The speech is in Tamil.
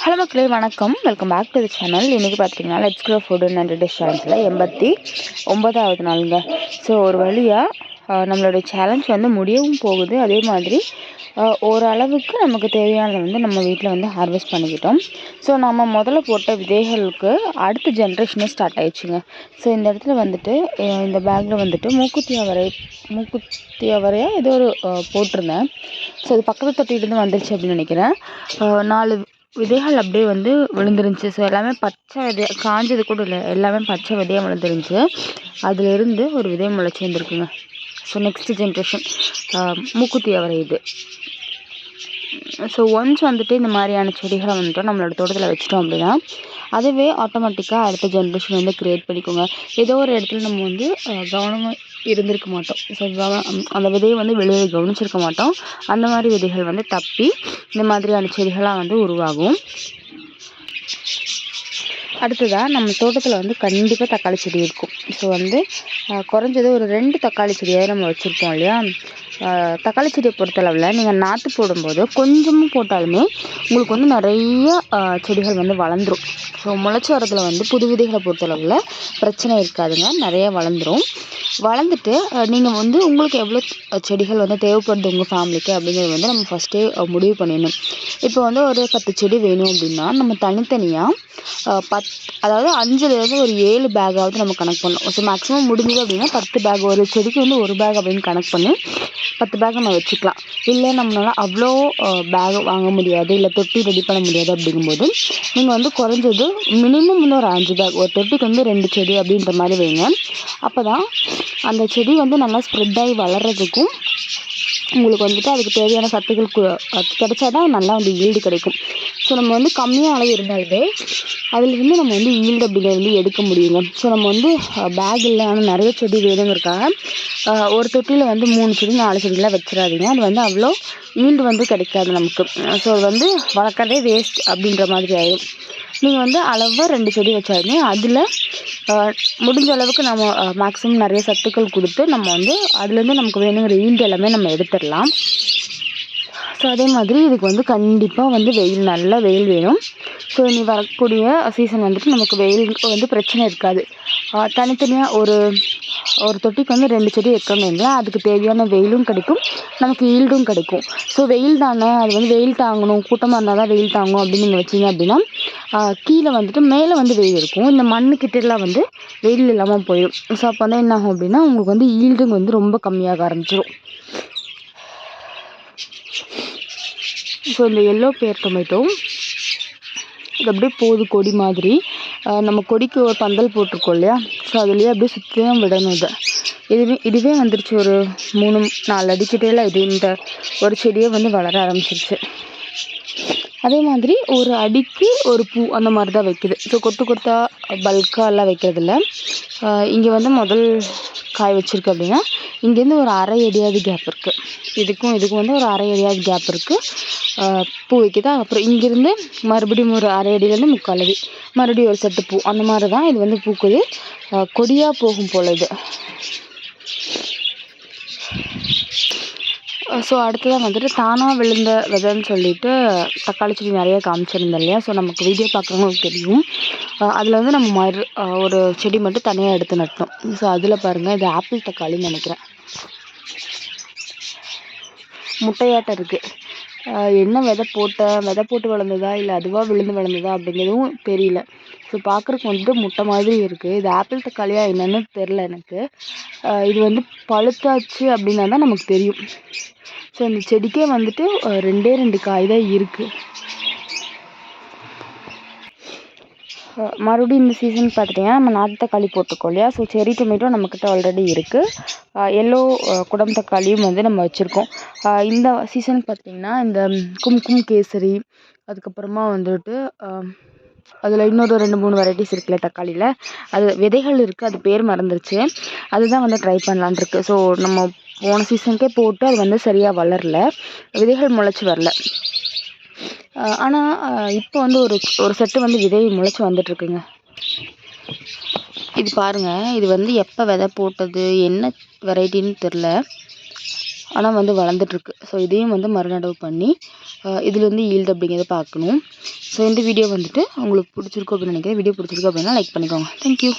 ஹலோ மக்களே, வணக்கம். Welcome back to the channel. இன்றைக்கி பார்த்தீங்கன்னா let's grow food and dish சேலஞ்சில் 89வது நாளுங்க. ஸோ ஒரு வழியாக நம்மளுடைய சேலஞ்ச் வந்து முடியவும் போகுது. அதே மாதிரி ஓரளவுக்கு நமக்கு தேவையானதை வந்து நம்ம வீட்டில் வந்து ஹார்வெஸ்ட் பண்ணிக்கிட்டோம். ஸோ நம்ம முதல்ல போட்ட விதைகளுக்கு அடுத்த ஜென்ரேஷனே ஸ்டார்ட் ஆயிடுச்சுங்க. ஸோ இந்த இடத்துல வந்துட்டு இந்த பேக்கில் வந்துட்டு மூக்குத்தி அவரையாக ஏதோ ஒரு போட்டிருந்தேன். ஸோ அது பக்கத்து தொட்டிகிட்டேருந்து வந்துருச்சு அப்படின்னு நினைக்கிறேன். 4 விதைகள் அப்படியே வந்து விழுந்துருந்துச்சு. ஸோ எல்லாமே பச்சை விதை, காஞ்சது கூட இல்லை, எல்லாமே பச்சை விதையாக விழுந்துருந்துச்சு. அதிலிருந்து ஒரு விதை முளைச்சி வந்துருக்குங்க. ஸோ நெக்ஸ்ட் ஜென்ரேஷன் மூக்குத்தி அவரை இது. ஸோ ஒன்ஸ் வந்துட்டு இந்த மாதிரியான செடிகளை வந்துட்டு நம்மளோட தோட்டத்தில் வச்சிட்டோம் அப்படின்னா அதுவே ஆட்டோமேட்டிக்காக அடுத்த ஜென்ரேஷன் வந்து க்ரியேட் பண்ணிக்கோங்க. ஏதோ ஒரு இடத்துல நம்ம வந்து கவனமாக இருந்திருக்க மாட்டோம். ஸோ அந்த விதையை வந்து வெளியே கவனிச்சிருக்க மாட்டோம். அந்த மாதிரி விதைகள் வந்து தப்பி இந்த மாதிரியான செடிகளாக வந்து உருவாகும். அடுத்ததாக நம்ம தோட்டத்தில் வந்து கண்டிப்பாக தக்காளி செடி இருக்கும். ஸோ வந்து குறைஞ்சது ஒரு 2 தக்காளி செடியாக நம்ம வச்சுருக்கோம் இல்லையா. தக்காளி செடியை பொறுத்தளவில் நீங்கள் நாற்று போடும்போது கொஞ்சமும் போட்டாலுமே உங்களுக்கு வந்து நிறைய செடிகள் வந்து வளர்ந்துடும். ஸோ முளைச்சி வரதில் வந்து புது விதைகளை பொறுத்தளவில் பிரச்சனை இருக்காதுங்க, நிறைய வளர்ந்துடும். வளர்ந்துட்டு நீங்கள் வந்து உங்களுக்கு எவ்வளோ செடிகள் வந்து தேவைப்படுது உங்கள் ஃபேமிலிக்கு அப்படிங்கிறது வந்து நம்ம ஃபஸ்ட்டே முடிவு பண்ணிடணும். இப்போ வந்து ஒரு 10 செடி வேணும் அப்படின்னா நம்ம தனித்தனியாக அதாவது 5லேருந்து ஒரு 7 பேக்காவது நம்ம கணக்கு பண்ணணும். ஸோ மேக்ஸிமம் முடிஞ்சது அப்படின்னா 10 பேக், ஒரு செடிக்கு வந்து 1 பேக் அப்படின்னு கணக்கு பண்ணி 10 பேக் நம்ம வச்சுக்கலாம். இல்லை நம்மளால் அவ்வளோ பேக் வாங்க முடியாது, இல்லை தொட்டி ரெடி பண்ண முடியாது அப்படிங்கும்போது நீங்கள் வந்து குறைஞ்சது மினிமம் வந்து ஒரு 5 பேக், ஒரு தொட்டிக்கு வந்து 2 செடி அப்படின்ற மாதிரி வைங்க. அப்போ தான் அந்த செடி வந்து நல்லா ஸ்ப்ரெட் ஆகி வளர்கிறதுக்கும் உங்களுக்கு வந்துட்டு அதுக்கு தேவையான சத்துக்கள் கிடைச்சா தான் நல்லா வந்து ஈல்டு கிடைக்கும். ஸோ நம்ம வந்து கம்மியாக அளவு இருந்தாலுமே அதுலேருந்து நம்ம வந்து ஈல்டு அப்படிங்கிறது வந்து எடுக்க முடியுங்க. ஸோ நம்ம வந்து பேக் இல்லை, ஆனால் நிறைய செடி வேணுங்கிறதுக்காக ஒரு தொட்டியில் வந்து 3 செடி 4 செடிலாம் வச்சிடாதீங்க. அது வந்து அவ்வளோ ஈல்டு வந்து கிடைக்காது நமக்கு. ஸோ அது வந்து வளர்க்குறதே வேஸ்ட் அப்படின்ற மாதிரி ஆயிடும். நீங்கள் வந்து அளவாக 2 செடி வச்சாலுமே அதில் முடிஞ்ச அளவுக்கு நம்ம மேக்ஸிமம் நிறைய சத்துக்கள் கொடுத்து நம்ம வந்து அதுலேருந்து நமக்கு வேணுங்கிற ஈல்டு எல்லாமே நம்ம எடுத்துடலாம். ஸோ அதே மாதிரி இதுக்கு வந்து கண்டிப்பாக வந்து நல்ல வெயில் வேணும். ஸோ இனி வரக்கூடிய சீசன் வந்துட்டு நமக்கு வெயிலுக்கு வந்து பிரச்சனை இருக்காது. தனித்தனியாக ஒரு தொட்டிக்கு வந்து 2 செடி வைக்கணும் இல்லையா, அதுக்கு தேவையான வெயிலும் கிடைக்கும், நமக்கு ஈல்டும் கிடைக்கும். ஸோ வெயில் தானே, அது வந்து வெயில் தாங்கணும், கூட்டமாக இருந்தால் தான் வெயில் தாங்கணும் அப்படின்னு நீங்கள் வச்சிங்க அப்படின்னா கீழே வந்துட்டு மேலே வந்து வெயில் இருக்கும், இந்த மண்ணுக்கிட்டலாம் வந்து வெயில் இல்லாமல் போயிடும். ஸோ அப்போ வந்து என்ன ஆகும் அப்படின்னா உங்களுக்கு வந்து ஈல்டுங்க வந்து ரொம்ப கம்மியாக ஆரம்பிச்சிடும். ஸோ இந்த எல்லோ பேர் டொமேட்டோ இது அப்படியே போகுது கொடி மாதிரி. நம்ம கொடிக்கு ஒரு பந்தல் போட்டிருக்கோம் இல்லையா, ஸோ அதுலேயே அப்படியே சுற்றியும் விடணும். இதுவே வந்துருச்சு ஒரு 3-4 அடிக்கிட்டேல இந்த ஒரு செடியை வந்து வளர ஆரம்பிச்சிருச்சு. அதே மாதிரி ஒரு அடிக்கு ஒரு பூ அந்த மாதிரி தான் வைக்குது. ஸோ கொத்தா பல்காலாம் வைக்கிறதில்ல. இங்கே வந்து முதல் காய் வச்சுருக்கு அப்படின்னா இங்கேருந்து ஒரு 1/2 அடியாவது கேப் இருக்குது. இதுக்கும் வந்து ஒரு 1/2 அடியாவது கேப் இருக்குது, பூ வைக்குதா. அப்புறம் இங்கேருந்து மறுபடியும் ஒரு 1/2 அடியிலேருந்து 3/4 அடி மறுபடியும் ஒரு செட்டு பூ, அந்த மாதிரி தான் இது வந்து பூக்குது. கொடியாக போகும் போல் இது. ஸோ அடுத்ததான் வந்துட்டு தானாக விழுந்த விதைன்னு சொல்லிட்டு தக்காளி செடி நிறைய காமிச்சிருந்தேன் இல்லையா. ஸோ நமக்கு வீடியோ பார்க்குறவங்களுக்கு தெரியும். அதில் வந்து நம்ம ஒரு செடி மட்டும் தனியாக எடுத்து நட்டோம். ஸோ அதில் பாருங்கள், இது ஆப்பிள் தக்காளின்னு நினைக்கிறேன், முட்டையாட்டம் இருக்குது. என்ன விதை போட்டு வளர்ந்ததா இல்லை அதுவாக விழுந்து வளர்ந்ததா அப்படிங்கிறதும் தெரியல. ஸோ பார்க்குறக்கு வந்துட்டு முட்டை மாதிரி இருக்குது. இது ஆப்பிள் தக்காளியா என்னன்னு தெரில எனக்கு. இது வந்து பழுத்தாச்சு அப்படின்னா தான் நமக்கு தெரியும். ஸோ இந்த செடிக்கே வந்துட்டு 2 காய் தான் இருக்குது. மறுபடியும் இந்த சீசன் பார்த்துட்டிங்கன்னா நம்ம நாட்டு தக்காளி போட்டிருக்கோம் இல்லையா. ஸோ செரி டொமேட்டோ நம்மக்கிட்ட ஆல்ரெடி இருக்குது. எல்லோ குடம் தக்காளியும் வந்து நம்ம வச்சுருக்கோம். இந்த சீசன் பார்த்திங்கன்னா இந்த கும்கும் கேசரி, அதுக்கப்புறமா வந்துட்டு அதில் இன்னொரு 2-3 வெரைட்டிஸ் இருக்குல்ல தக்காளியில், அது விதைகள் இருக்குது, அது பேர் மறந்துருச்சு. அதுதான் வந்து ட்ரை பண்ணலான் இருக்குது. ஸோ நம்ம போன சீசனுக்கே போட்டு அது வந்து சரியாக வளரல, விதைகள் முளைச்சி வரல. ஆனால் இப்போ வந்து ஒரு செட்டு வந்து விதை முளைச்சி வந்துட்டுருக்குங்க. இது பாருங்கள், இது வந்து எப்போ விதை போட்டது என்ன வெரைட்டின்னு தெரில. ஆனால் வந்து வளர்ந்துட்டுருக்கு. ஸோ இதையும் வந்து மறுநடவு பண்ணி இதுலேருந்து ஈல்டு அப்படிங்கிறத பார்க்கணும். ஸோ இந்த வீடியோ வந்துட்டு உங்களுக்கு பிடிச்சிருக்கும் அப்படின்னு நினைக்கிறேன். வீடியோ பிடிச்சிருக்கு அப்படின்னா லைக் பண்ணிக்கோங்க. தேங்க்யூ.